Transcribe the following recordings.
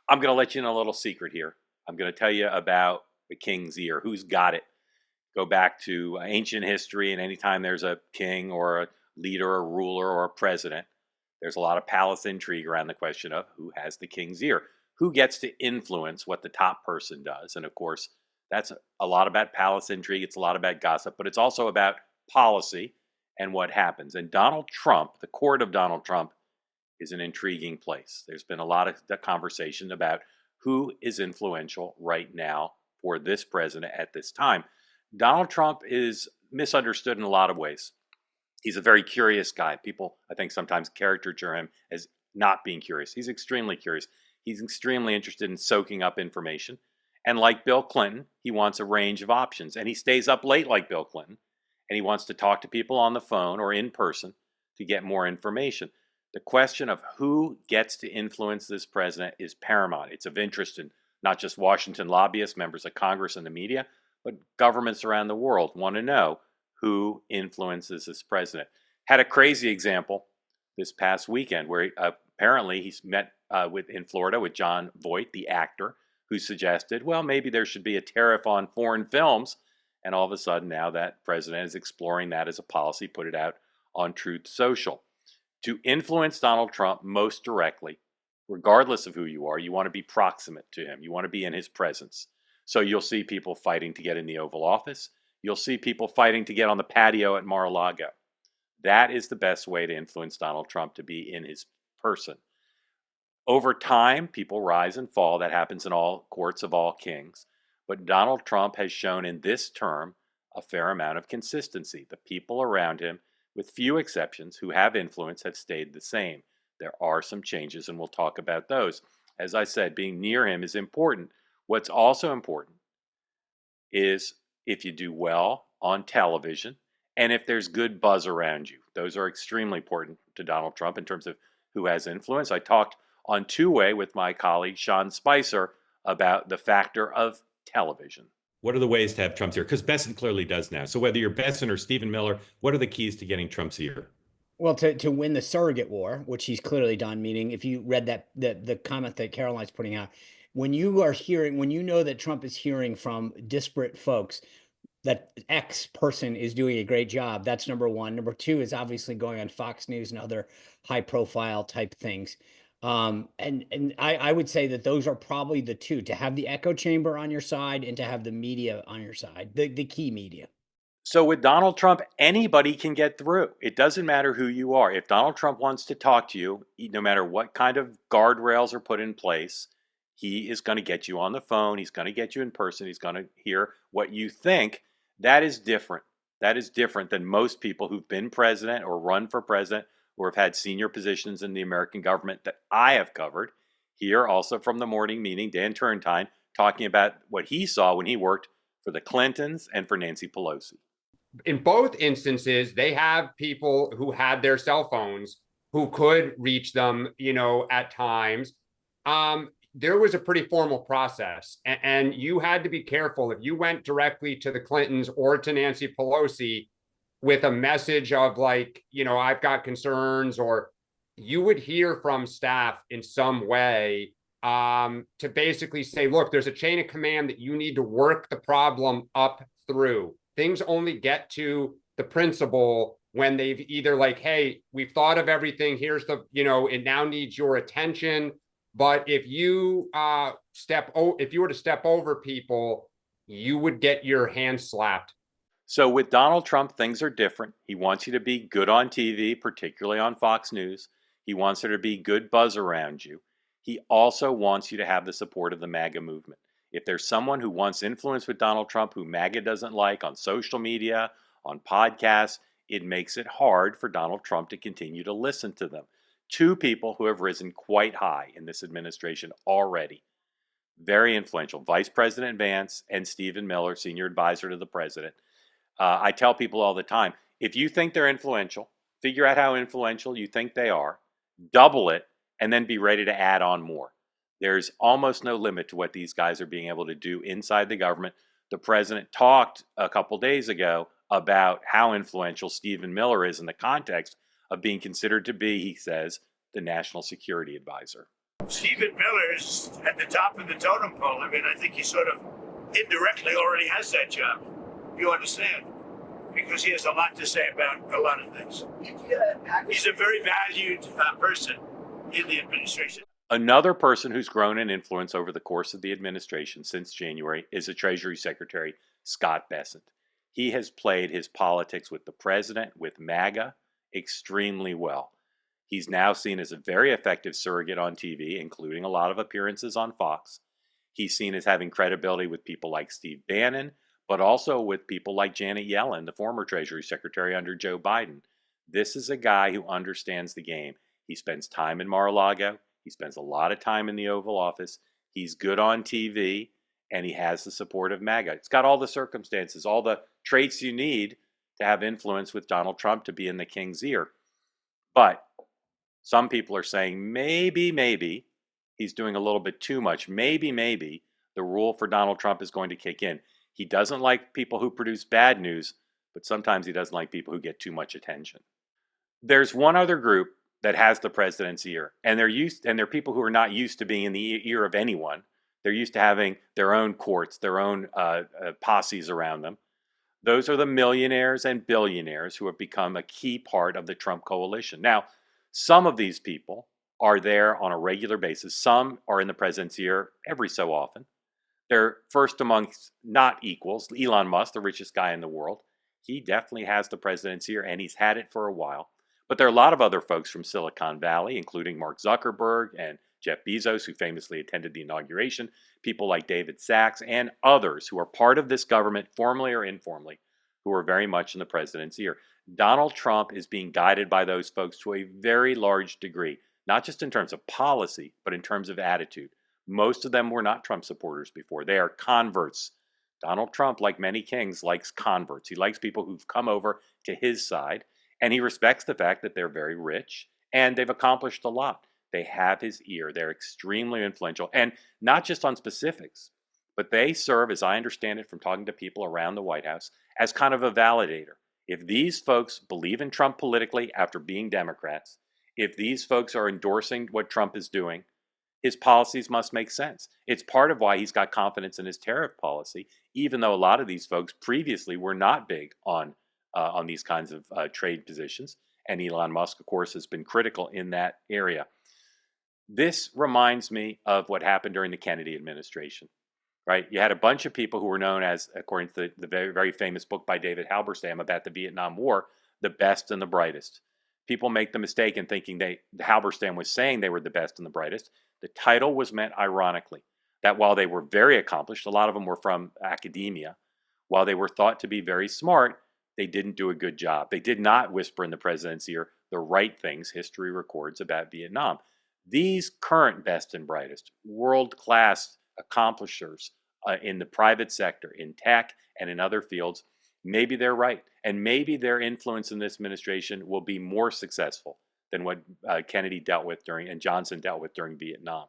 I'm going to let you in a little secret here. I'm going to tell you about the king's ear. Who's got it? Go back to ancient history, and anytime there's a king or a leader or ruler or a president, there's a lot of palace intrigue around the question of who has the king's ear, who gets to influence what the top person does. And of course, that's a lot about palace intrigue. It's a lot about gossip, but it's also about policy and what happens. And Donald Trump, the court of Donald Trump, is an intriguing place. There's been a lot of conversation about who is influential right now for this president at this time. Donald Trump is misunderstood in a lot of ways. He's a very curious guy. People, I think, sometimes caricature him as not being curious. He's extremely curious. He's extremely interested in soaking up information. And like Bill Clinton, he wants a range of options. And he stays up late like Bill Clinton. And he wants to talk to people on the phone or in person to get more information. The question of who gets to influence this president is paramount. It's of interest in not just Washington lobbyists, members of Congress, and the media, but governments around the world want to know who influences this president. Had a crazy example this past weekend where apparently he's met in Florida with John Voight, the actor, who suggested, well, maybe there should be a tariff on foreign films. And all of a sudden now that president is exploring that as a policy, put it out on Truth Social. To influence Donald Trump most directly, regardless of who you are, you want to be proximate to him. You want to be in his presence. So you'll see people fighting to get in the Oval Office. You'll see people fighting to get on the patio at Mar-a-Lago. That is the best way to influence Donald Trump, to be in his person. Over time, people rise and fall. That happens in all courts of all kings. But Donald Trump has shown in this term a fair amount of consistency. The people around him, with few exceptions, who have influence have stayed the same. There are some changes, and we'll talk about those. As I said, being near him is important. What's also important is if you do well on television and if there's good buzz around you. Those are extremely important to Donald Trump in terms of who has influence. I talked on two-way with my colleague Sean Spicer about the factor of television. What are the ways to have Trump's ear? Because Besson clearly does now. So whether you're Besson or Stephen Miller, what are the keys to getting Trump's ear? Well, to win the surrogate war, which he's clearly done, meaning if you read that the comment that Caroline's putting out, when you know that Trump is hearing from disparate folks that X person is doing a great job, that's number one. Number two is obviously going on Fox News and other high profile type things. And I would say that those are probably the two: to have the echo chamber on your side and to have the media on your side, the key media. So with Donald Trump, anybody can get through. It doesn't matter who you are. If Donald Trump wants to talk to you, no matter what kind of guardrails are put in place, he is going to get you on the phone. He's going to get you in person. He's going to hear what you think. That is different. That is different than most people who've been president or run for president or have had senior positions in the American government that I have covered. Here, also from the morning meeting, Dan Turrentine talking about what he saw when he worked for the Clintons and for Nancy Pelosi. In both instances, they have people who had their cell phones who could reach them, at times. There was a pretty formal process, and you had to be careful. If you went directly to the Clintons or to Nancy Pelosi with a message of I've got concerns, or you would hear from staff in some way to basically say, look, there's a chain of command that you need to work the problem up through. Things only get to the principal when they've either hey, we've thought of everything. Here's it now needs your attention. But if you if you were to step over people, you would get your hand slapped. So with Donald Trump, things are different. He wants you to be good on TV, particularly on Fox News. He wants there to be good buzz around you. He also wants you to have the support of the MAGA movement. If there's someone who wants influence with Donald Trump who MAGA doesn't like on social media, on podcasts, it makes it hard for Donald Trump to continue to listen to them. Two people who have risen quite high in this administration already. Very influential. Vice President Vance and Stephen Miller, senior advisor to the president. I tell people all the time, if you think they're influential, figure out how influential you think they are, double it, and then be ready to add on more. There's almost no limit to what these guys are being able to do inside the government. The president talked a couple days ago about how influential Stephen Miller is in the context of being considered to be, he says, the national security advisor. Stephen Miller's at the top of the totem pole. I mean, I think he sort of indirectly already has that job. You understand? Because he has a lot to say about a lot of things. He's a very valued person in the administration. Another person who's grown in influence over the course of the administration since January is the Treasury Secretary, Scott Bessent. He has played his politics with the president, with MAGA, extremely well. He's now seen as a very effective surrogate on TV, including a lot of appearances on Fox. He's seen as having credibility with people like Steve Bannon, but also with people like Janet Yellen, the former Treasury Secretary under Joe Biden. This is a guy who understands the game. He spends time in Mar-a-Lago. He spends a lot of time in the Oval Office. He's good on TV, and he has the support of MAGA. It's got all the circumstances, all the traits you need to have influence with Donald Trump to be in the king's ear. But some people are saying maybe he's doing a little bit too much. Maybe the rule for Donald Trump is going to kick in. He doesn't like people who produce bad news, but sometimes he doesn't like people who get too much attention. There's one other group that has the president's ear, and they're people who are not used to being in the ear of anyone. They're used to having their own courts, their own posses around them. Those are the millionaires and billionaires who have become a key part of the Trump coalition. Now, some of these people are there on a regular basis. Some are in the president's ear every so often. They're first amongst not equals. Elon Musk, the richest guy in the world, he definitely has the president's ear, and he's had it for a while. But there are a lot of other folks from Silicon Valley, including Mark Zuckerberg and Jeff Bezos, who famously attended the inauguration, people like David Sachs, and others who are part of this government, formally or informally, who are very much in the president's ear. Donald Trump is being guided by those folks to a very large degree, not just in terms of policy, but in terms of attitude. Most of them were not Trump supporters before. They are converts. Donald Trump, like many kings, likes converts. He likes people who've come over to his side, and he respects the fact that they're very rich and they've accomplished a lot. They have his ear. They're extremely influential, and not just on specifics, but they serve, as I understand it from talking to people around the White House, as kind of a validator. If these folks believe in Trump politically after being Democrats, if these folks are endorsing what Trump is doing, his policies must make sense. It's part of why he's got confidence in his tariff policy, even though a lot of these folks previously were not big on these kinds of trade positions. And Elon Musk, of course, has been critical in that area. This reminds me of what happened during the Kennedy administration, right? You had a bunch of people who were known as, according to the very, very famous book by David Halberstam about the Vietnam War, the best and the brightest. People make the mistake in thinking Halberstam was saying they were the best and the brightest. The title was meant ironically, that while they were very accomplished, a lot of them were from academia, while they were thought to be very smart, they didn't do a good job. They did not whisper in the president's ear the right things history records about Vietnam. These current best and brightest, world-class accomplishers in the private sector, in tech and in other fields, maybe they're right. And maybe their influence in this administration will be more successful than what Kennedy dealt with and Johnson dealt with during Vietnam.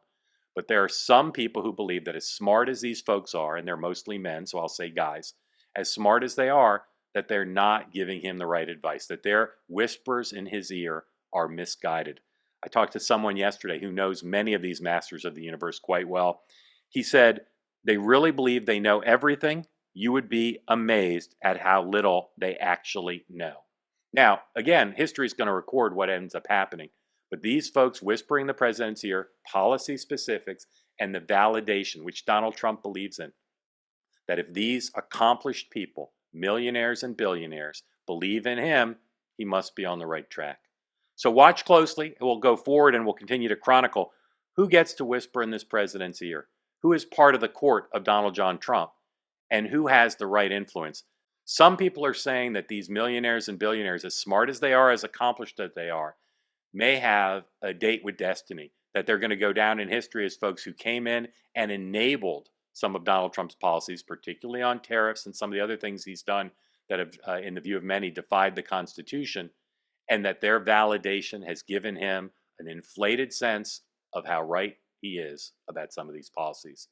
But there are some people who believe that as smart as these folks are, and they're mostly men, so I'll say guys, as smart as they are, that they're not giving him the right advice, that their whispers in his ear are misguided. I talked to someone yesterday who knows many of these masters of the universe quite well. He said, they really believe they know everything. You would be amazed at how little they actually know. Now, again, history is going to record what ends up happening. But these folks whispering the president's ear, policy specifics, and the validation, which Donald Trump believes in, that if these accomplished people, millionaires and billionaires, believe in him, he must be on the right track. So watch closely. We'll go forward and we'll continue to chronicle who gets to whisper in this president's ear, who is part of the court of Donald John Trump, and who has the right influence. Some people are saying that these millionaires and billionaires, as smart as they are, as accomplished as they are, may have a date with destiny, that they're going to go down in history as folks who came in and enabled some of Donald Trump's policies, particularly on tariffs and some of the other things he's done that have, in the view of many, defied the Constitution, and that their validation has given him an inflated sense of how right he is about some of these policies.